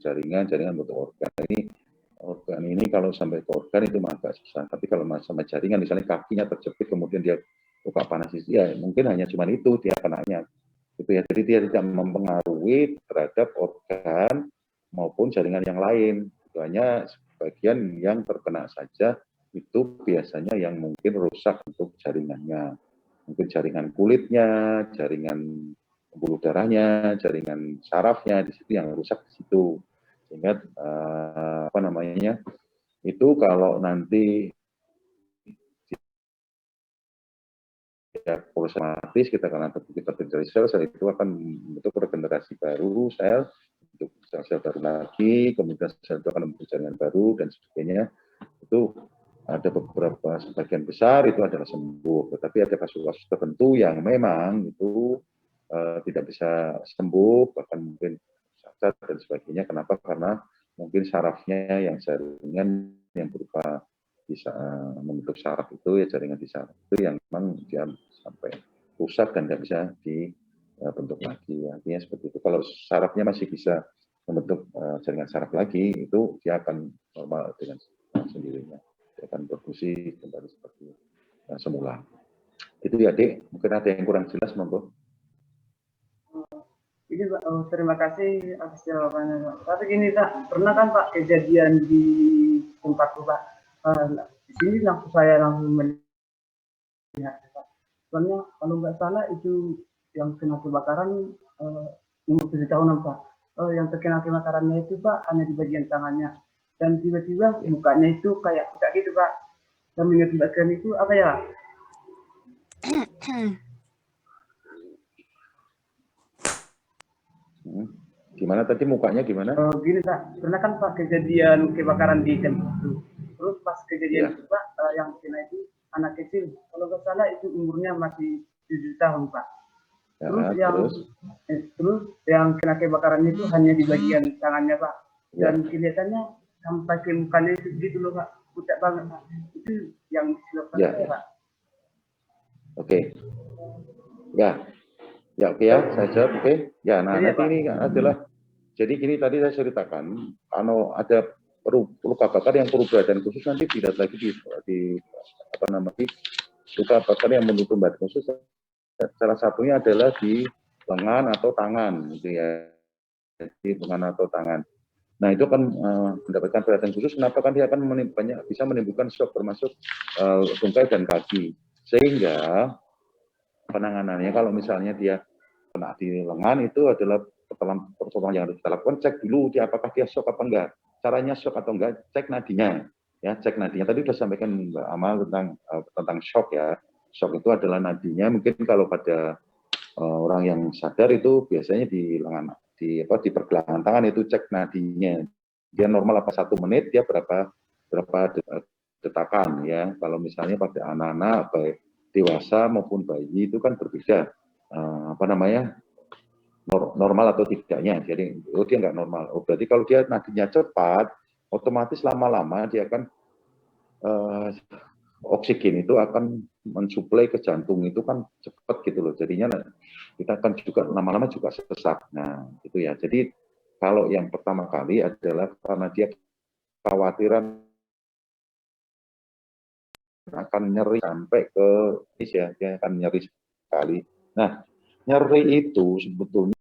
jaringan, jaringan bentuk organ. Organ ini kalau sampai ke organ itu agak susah. Tapi kalau sama jaringan, misalnya kakinya terjepit, kemudian dia luka panas, ya mungkin hanya cuma itu dia kenanya. Gitu ya. Jadi dia tidak mempengaruhi terhadap organ maupun jaringan yang lain. Itu hanya sebagian yang terkena saja, itu biasanya yang mungkin rusak untuk jaringannya. Mungkin jaringan kulitnya, jaringan pembuluh darahnya, jaringan sarafnya, di situ yang rusak di situ. Sehingga apa namanya, itu kalau nanti ya otomatis kita akan terjadi sel itu akan membentuk regenerasi baru sel, untuk sel-sel baru lagi, kemudian sel itu akan membentuk jaringan baru dan sebagainya. Itu ada beberapa sebagian besar itu adalah sembuh, tetapi ada kasus-kasus tertentu yang memang itu tidak bisa sembuh, bahkan mungkin cacat dan sebagainya. Kenapa? Karena mungkin sarafnya yang jaringan yang berupa bisa membentuk saraf itu ya, jaringan di saraf itu yang memang dia sampai rusak dan tidak bisa dibentuk lagi. Artinya seperti itu. Kalau sarafnya masih bisa membentuk jaringan saraf lagi, itu dia akan normal dengan sendirinya. Dia akan berfungsi kembali seperti semula. Itu ya, Dik. Mungkin ada yang kurang jelas, monggo. Ini Pak, terima kasih atas jawabannya Pak. Tapi gini Pak, pernah kan Pak kejadian di tempatku Pak, di sini saya langsung melihat Pak. Soalnya kalau nggak salah itu yang kena kebakaran umur 7 tahunan Pak. Yang terkena kebakarannya itu Pak hanya di bagian tangannya, dan tiba-tiba mukanya itu kayak gitu Pak. Dan mengakibatkan itu apa ya? Gimana tadi mukanya gimana? Gini Pak, pernah kan Pak kejadian kebakaran di tempat itu. Terus pas kejadian itu Pak, yang kena itu anak kecil. Kalau nggak salah itu umurnya masih 7 tahun Pak. Terus yang kena kebakaran itu hanya di bagian tangannya Pak. Dan kelihatannya sampai ke mukanya itu gitu loh Pak. Pucat banget Pak. Itu yang disebabkan saya Pak. Oke. Ya oke ya, saya jawab oke. Ya, nah nanti Pak, ini adalah, jadi gini tadi saya ceritakan, kalau ada luka bakar yang perlu perhatian khusus nanti tidak lagi di apa namanya, luka bakar yang menutup badan khusus. Salah satunya adalah di lengan atau tangan, gitu ya, di lengan atau tangan. Nah itu kan mendapatkan perhatian khusus. Kenapa? Kan dia akan bisa menimbulkan shock, termasuk tungkai dan kaki. Sehingga penanganannya kalau misalnya dia kena di lengan itu adalah pertolongan yang harus kita lakukan, cek dulu dia apakah dia shock apa enggak. Caranya shock atau enggak, cek nadinya. Ya, cek nadinya. Tadi sudah sampaikan Mbak Amal tentang shock ya. Shock itu adalah nadinya. Mungkin kalau pada orang yang sadar itu biasanya di lengan, di pergelangan tangan itu cek nadinya. Dia normal apa 1 menit, dia berapa detakan ya. Kalau misalnya pada anak-anak baik dewasa maupun bayi itu kan berbeda apa namanya, normal atau tidaknya. Jadi dia nggak normal. Berarti kalau dia nadinya cepat, otomatis lama-lama dia akan oksigen itu akan mensuplai ke jantung itu kan cepat gitu loh. Jadinya kita akan juga lama-lama juga sesak. Nah itu ya. Jadi kalau yang pertama kali adalah karena dia khawatiran akan nyeri sampai ke ya, dia akan nyeri sekali. Nah nyeri itu sebetulnya